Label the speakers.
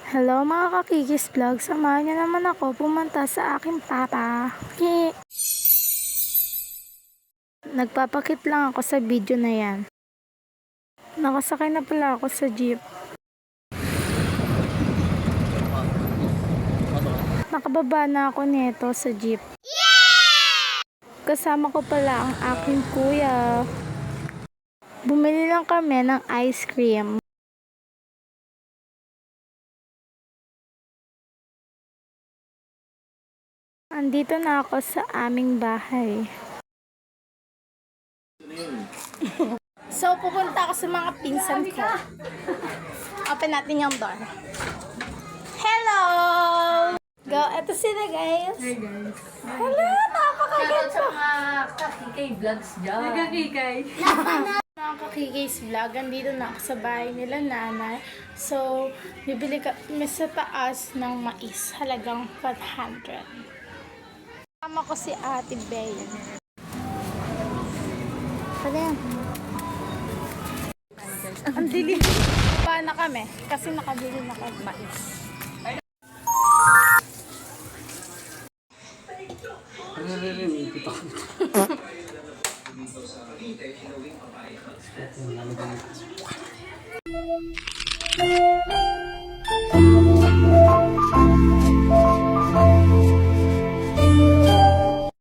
Speaker 1: Hello mga kakikis vlog, samahan niyo naman ako pumunta sa aking papa. Nagpapakit lang ako sa video na yan. Nakasakay na pala ako sa jeep. Nakababa na ako nito sa jeep. Kasama ko pala ang aking kuya. Bumili lang kami ng ice cream. Andito na ako sa aming bahay. So, pupunta ako sa mga pinsan ko. Open natin yung door. Hello! Go, eto sila guys.
Speaker 2: Hi guys.
Speaker 1: Hello, napakaganda.
Speaker 2: Sa mga kakikay vlogs dyan. Kakikay.
Speaker 1: Mga kakikis vlog, andito na ako sa bahay nila nanay. So, bibili kami sa taas ng mais. Halagang 500. Kasama ko si Ate Bey. Ano yan? Ang dilim. Pa na kami kasi nakabili na kami mais.